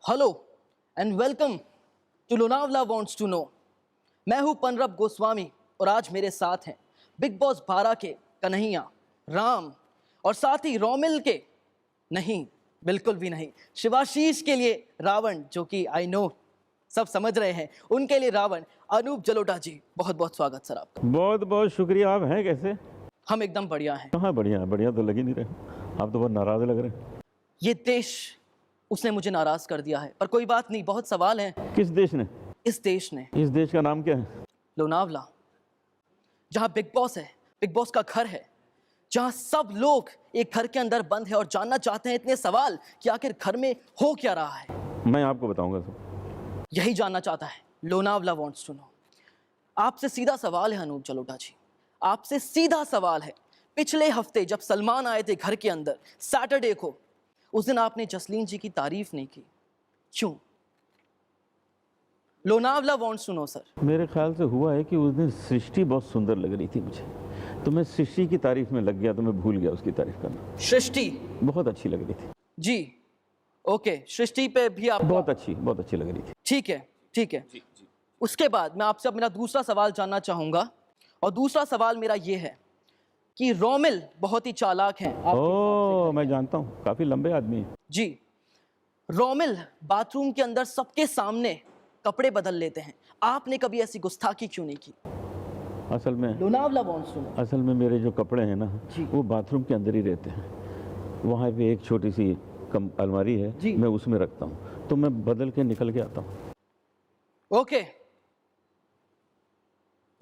Hello and welcome to Lonavala wants to know. मैं हूं पनरब गोस्वामी और आज मेरे साथ हैं बिग बॉस 12 के कन्हैया, राम और साथ ही रोमिल के नहीं, बिल्कुल भी नहीं, शिवाशीष के लिए रावण, जो कि आई नो सब समझ रहे हैं, उनके लिए रावण अनूप जलोटा जी। बहुत बहुत स्वागत सर आपका। बहुत बहुत शुक्रिया। आप हैं कैसे? हम एकदम बढ़िया हैं। हाँ बढ़िया बढ़िया तो लग ही नहीं रहे, आप तो बहुत नाराज लग रहे हैं। ये देश उसने मुझे नाराज कर दिया है, पर कोई बात नहीं, बहुत सवाल हैं। किस देश ने? इस देश ने। इस देश का नाम क्या है? लोनावला, जहां बिग बॉस है, बिग बॉस का घर है, जहां सब लोग एक घर के अंदर बंद है और जानना चाहते हैं इतने सवाल कि आखिर घर में हो क्या रहा है। मैं आपको बताऊंगा सब। यही जानना चाहता है लोनावला वांट्स टू नो। आपसे सीधा सवाल है अनूप जलोटा जी, आपसे सीधा सवाल है। पिछले हफ्ते जब सलमान आए थे घर के अंदर सैटरडे को, उस दिन आपने जसलीन जी की तारीफ नहीं की, क्यों? Lonavala wants to know sir. मेरे ख्याल से हुआ है कि उस दिन सृष्टि बहुत सुंदर लग रही थी मुझे, तो मैं सृष्टि की तारीफ में लग गया, तो मैं भूल गया उसकी तारीफ करना। सृष्टि बहुत अच्छी लग रही थी जी, ओके, सृष्टि पे भी आप बहुत अच्छी लग रही थी। ठीक है, ठीक है जी, जी। उसके बाद मैं आपसे अब मेरा दूसरा सवाल जानना चाहूंगा, और दूसरा सवाल मेरा ये है कि रोमिल बहुत ही चालाक हैं। ओह, मैं जानता हूँ, काफी लंबे आदमी हैं जी। रोमिल बाथरूम के अंदर सबके सामने कपड़े बदल लेते हैं, आपने कभी ऐसी गुस्ताखी क्यों नहीं की? असल में लोनावला वांट्स टू नो। असल में मेरे जो कपड़े हैं ना, जी। वो बाथरूम के अंदर ही रहते हैं। वहाँ पे एक छोटी सी अलमारी है जी। मैं उसमें रखता हूँ, तो मैं बदल के निकल के आता हूँ। ओके,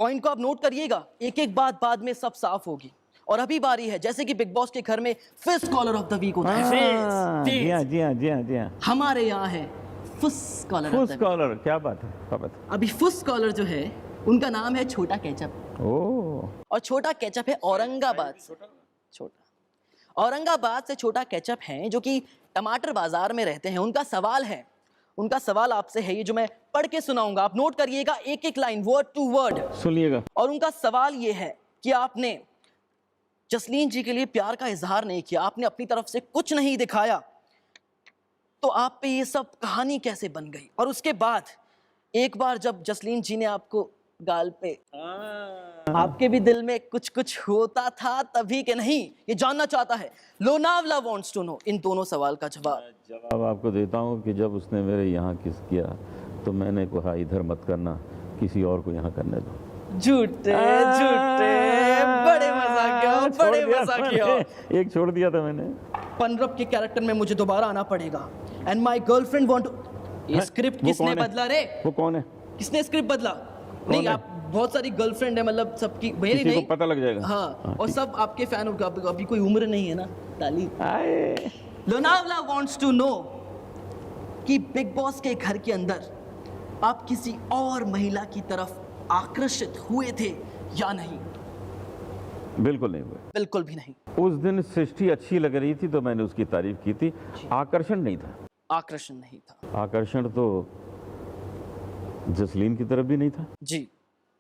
पॉइंट को आप नोट करिएगा, एक एक बात बाद में सब साफ होगी। और अभी बारी है, जैसे कि बिग बॉस के घर में first caller of the week होता है। जी हाँ जी हाँ जी हाँ जी हाँ। हमारे यहाँ है फुस कॉलर। फुस कॉलर, क्या बात है, क्या बात है। अभी फुस कॉलर जो है उनका नाम है छोटा केचप। ओह, और छोटा केचप है औरंगाबाद से। छोटा औरंगाबाद से छोटा केचप है, जो कि टमाटर बाजार में रहते हैं। उनका सवाल आपसे है, ये जो मैं पढ़ के सुनाऊंगा, आप नोट करिएगा, एक एक लाइन, वर्ड टू वर्ड सुनिएगा। और उनका सवाल ये है कि आपने जसलीन जी के लिए प्यार का इजहार नहीं किया, आपने अपनी तरफ से कुछ नहीं दिखाया, तो आप पे ये सब कहानी कैसे बन गई? और उसके बाद एक बार जब जसलीन जी ने आपको गाल पे, आपके भी दिल में कुछ कुछ होता था तभी के नहीं? ये जानना चाहता है लोनावला वांट्स टू नो इन दोनों सवाल का जवाब आपको देता हूँ कि जब उसने मेरे यहाँ किस किया तो मैंने कहा इधर मत करना, किसी और को यहाँ करने दो। झूठे झूठे, बड़े मजा किया। एक छोड़ दिया था मैंने। पनरब के कैरेक्टर में मुझे दोबारा आना पड़ेगा। And my girlfriend want to. ये स्क्रिप्ट किसने बदला रे? वो कौन है? किसने स्क्रिप्ट बदला? नहीं, आप बहुत सारी गर्लफ्रेंड है, मतलब सबकी मेरी नहीं, पता लग जाएगा। हाँ, और सब आपके फैन हो। अभी कोई उम्र नहीं है ना, ताली। लोनावला वांट्स टू नो कि बिग बॉस के घर के अंदर आप किसी और महिला की तरफ आकर्षित हुए थे या नहीं? बिल्कुल नहीं हुए, बिल्कुल भी नहीं। उस दिन सृष्टि अच्छी लग रही थी तो मैंने उसकी तारीफ की थी। आकर्षण नहीं था। आकर्षण नहीं था। आकर्षण तो जसलीन की तरफ भी नहीं था जी,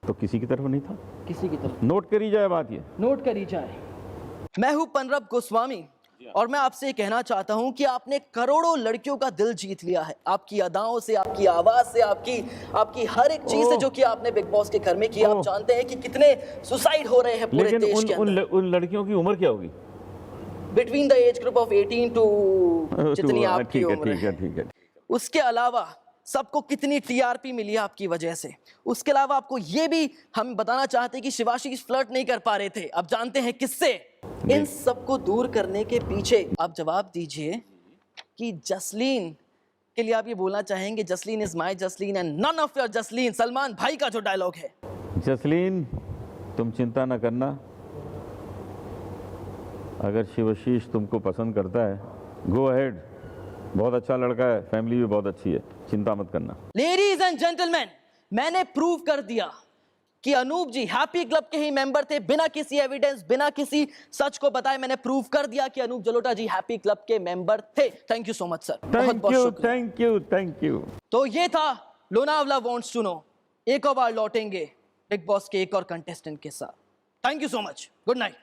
तो किसी की तरफ नहीं था। किसी की तरफ। नोट करी जाए बात, ये नोट करी जाए। मैं हूं पनरब गोस्वामी और मैं आपसे कहना चाहता हूं कि आपने करोड़ों लड़कियों का दिल जीत लिया है, आपकी अदाओं से, आपकी आवाज से, आपकी हर एक चीज से जो कि आपने बिग बॉस के घर में किया। आप जानते हैं कि कितने सुसाइड हो रहे हैं पूरे देश के अंदर। उन लड़कियों की उम्र क्या होगी? Between the age group of 18 to जितनी आपकी उम्र है। ठीक है। उसके अलावा सबको कितनी टीआरपी मिली है आपकी वजह से। उसके अलावा आपको ये भी हम बताना चाहते हैं कि शिवाशीष फ्लर्ट नहीं कर पा रहे थे, अब जानते हैं किससे। इन सबको दूर करने के पीछे आप जवाब दीजिए कि जसलीन के लिए आप ये बोलना चाहेंगे, Jasleen is my Jasleen and none of your Jasleen. Salman भाई का जो डायलॉग है। जसलीन, तुम चिंता ना करना, अगर शिवाशीष तुमको पसंद करता है, गो अहेड, बहुत अच्छा लड़का है, फैमिली भी बहुत अच्छी है, चिंता मत करना। लेडीज एंड जेंटलमैन, मैंने प्रूव कर दिया कि अनूप जी हैप्पी क्लब के ही मेंबर थे, बिना किसी एविडेंस, बिना किसी सच को बताए मैंने प्रूव कर दिया कि अनूप जलोटा जी हैप्पी क्लब के मेंबर थे। Thank you so much sir, बहुत बहुत शुक्रिया। Thank you. तो ये था लोनावला वांट्स टू नो। एक और बार लौटेंगे बिग बॉस के एक और कंटेस्टेंट के साथ। Thank you so much, good night.